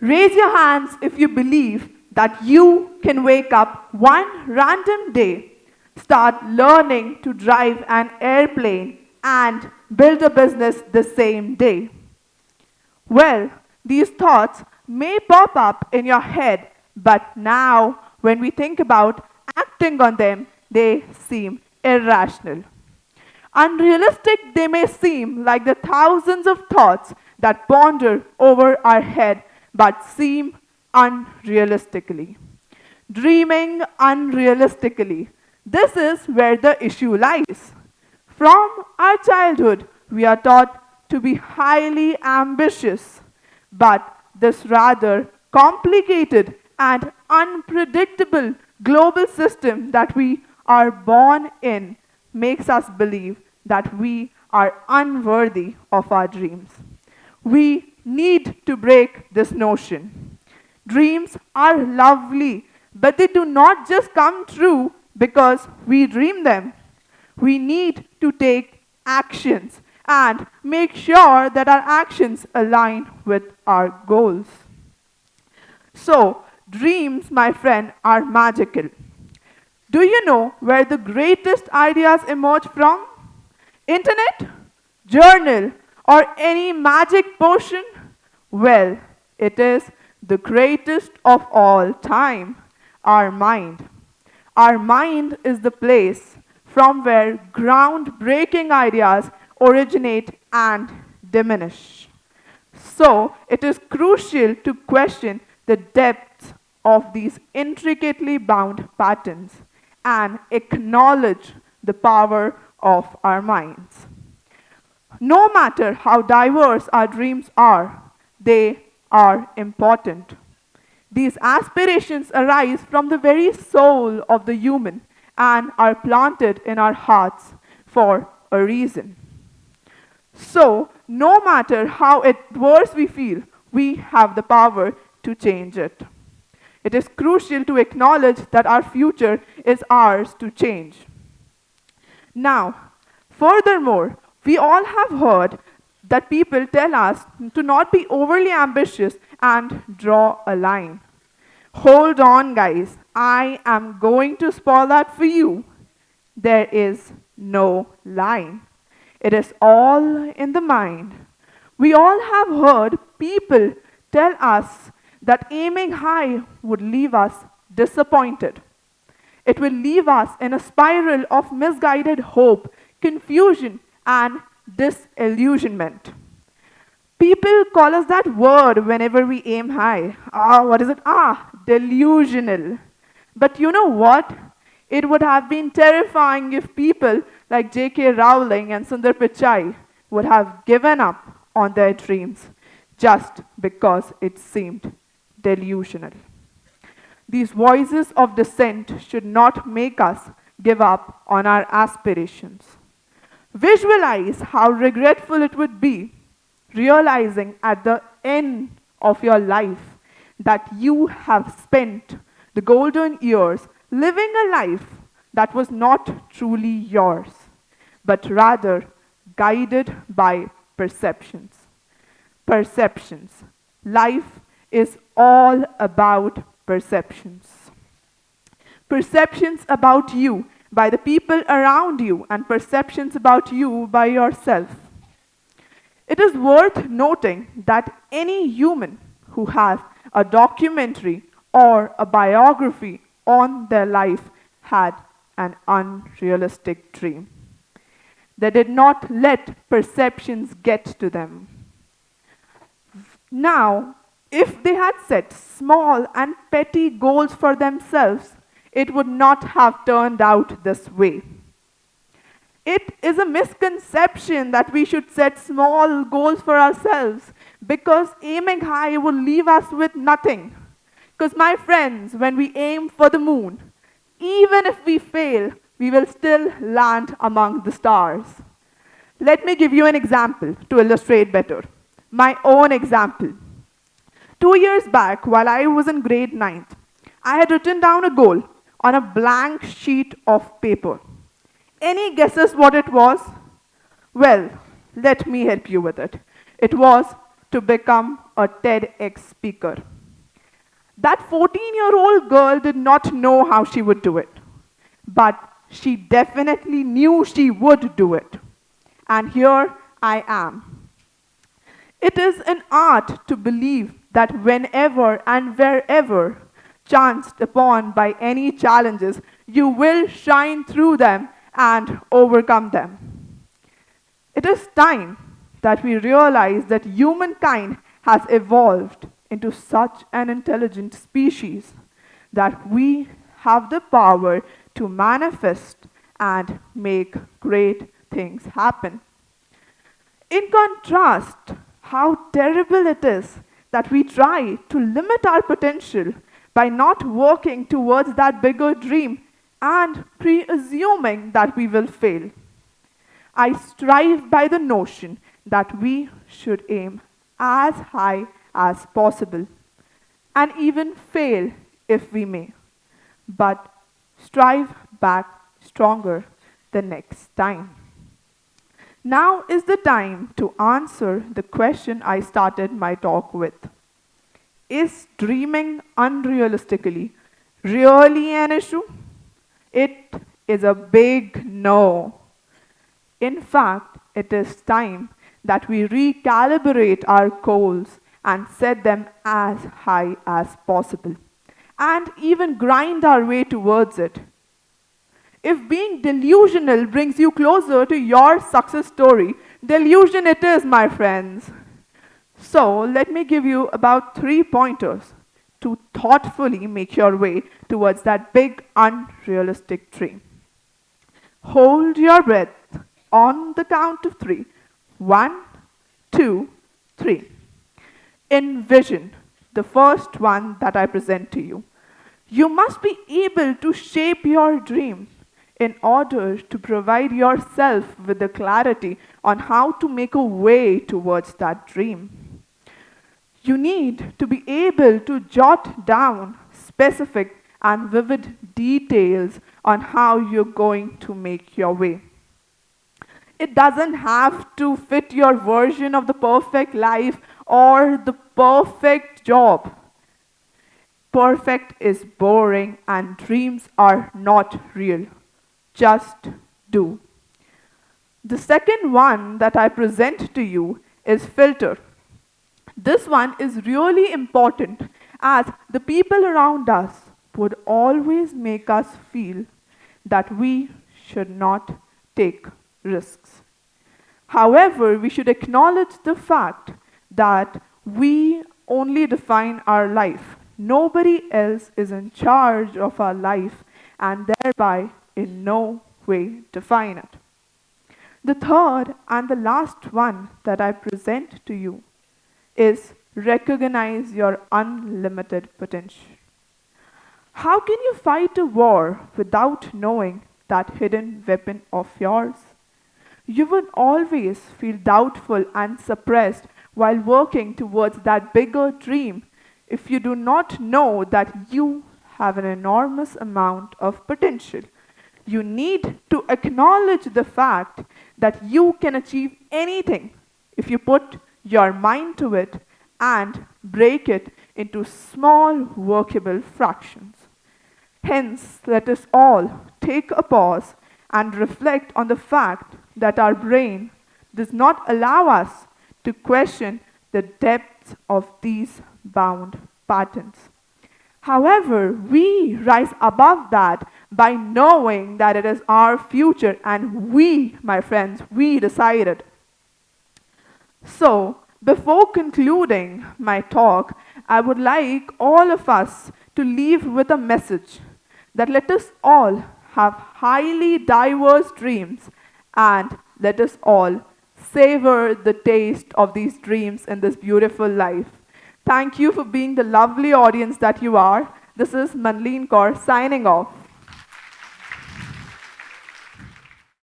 Raise your hands if you believe that you can wake up one random day, start learning to drive an airplane, and build a business the same day. Well, these thoughts may pop up in your head, but now, when we think about acting on them, they seem irrational. Unrealistic they may seem, like the thousands of thoughts that ponder over our head but seem unrealistically. Dreaming unrealistically. This is where the issue lies. From our childhood, we are taught to be highly ambitious, but this rather complicated and unpredictable global system that we are born in makes us believe that we are unworthy of our dreams. We need to break this notion. Dreams are lovely, but they do not just come true because we dream them. We need to take actions and make sure that our actions align with our goals. So, dreams, my friend, are magical. Do you know where the greatest ideas emerge from? Internet? Journal? Or any magic potion? Well, it is the greatest of all time, our mind. Our mind is the place from where groundbreaking ideas originate and diminish. So, it is crucial to question the depth of these intricately bound patterns and acknowledge the power of our minds. No matter how diverse our dreams are, they are important. These aspirations arise from the very soul of the human and are planted in our hearts for a reason. So, no matter how adverse we feel, we have the power to change it. It is crucial to acknowledge that our future is ours to change. Now, furthermore, we all have heard that people tell us to not be overly ambitious and draw a line. Hold on, guys. I am going to spoil that for you. There is no line. It is all in the mind. We all have heard people tell us that aiming high would leave us disappointed. It will leave us in a spiral of misguided hope, confusion, and disillusionment. People call us that word whenever we aim high. What is it? Delusional. But you know what? It would have been terrifying if people like J.K. Rowling and Sundar Pichai would have given up on their dreams just because it seemed delusional. These voices of dissent should not make us give up on our aspirations. Visualize how regretful it would be realizing at the end of your life that you have spent the golden years living a life that was not truly yours, but rather guided by perceptions. Perceptions. Life is all about perceptions. Perceptions about you by the people around you, and perceptions about you by yourself. It is worth noting that any human who has a documentary or a biography on their life had an unrealistic dream. They did not let perceptions get to them. Now, if they had set small and petty goals for themselves, it would not have turned out this way. It is a misconception that we should set small goals for ourselves because aiming high will leave us with nothing. Because, my friends, when we aim for the moon, even if we fail, we will still land among the stars. Let me give you an example to illustrate better. My own example. 2 years back, while I was in grade 9th, I had written down a goal on a blank sheet of paper. Any guesses what it was? Well, let me help you with it. It was to become a TEDx speaker. That 14-year-old girl did not know how she would do it, but she definitely knew she would do it. And here I am. It is an art to believe that whenever and wherever chanced upon by any challenges, you will shine through them and overcome them. It is time that we realize that humankind has evolved into such an intelligent species that we have the power to manifest and make great things happen. In contrast, how terrible it is that we try to limit our potential by not working towards that bigger dream and pre-assuming that we will fail. I strive by the notion that we should aim as high as possible and even fail if we may, but strive back stronger the next time. Now is the time to answer the question I started my talk with. Is dreaming unrealistically really an issue? It is a big no. In fact, it is time that we recalibrate our goals and set them as high as possible, and even grind our way towards it. If being delusional brings you closer to your success story, delusion it is, my friends. So let me give you about 3 pointers to thoughtfully make your way towards that big unrealistic dream. Hold your breath on the count of 3. 1, 2, 3. Envision the first one that I present to you. You must be able to shape your dream in order to provide yourself with the clarity on how to make a way towards that dream. You need to be able to jot down specific and vivid details on how you're going to make your way. It doesn't have to fit your version of the perfect life or the perfect job. Perfect is boring and dreams are not real. Just do. The second one that I present to you is filter. This one is really important as the people around us would always make us feel that we should not take risks. However, we should acknowledge the fact that we only define our life. Nobody else is in charge of our life and thereby in no way define it. The third and the last one that I present to you is recognize your unlimited potential. How can you fight a war without knowing that hidden weapon of yours? You would always feel doubtful and suppressed while working towards that bigger dream if you do not know that you have an enormous amount of potential. You need to acknowledge the fact that you can achieve anything if you put your mind to it and break it into small workable fractions. Hence, let us all take a pause and reflect on the fact that our brain does not allow us to question the depths of these bound patterns. However, we rise above that by knowing that it is our future and we, my friends, we decide it. So, before concluding my talk, I would like all of us to leave with a message that let us all have highly diverse dreams and let us all savor the taste of these dreams in this beautiful life. Thank you for being the lovely audience that you are. This is Manleen Kaur signing off.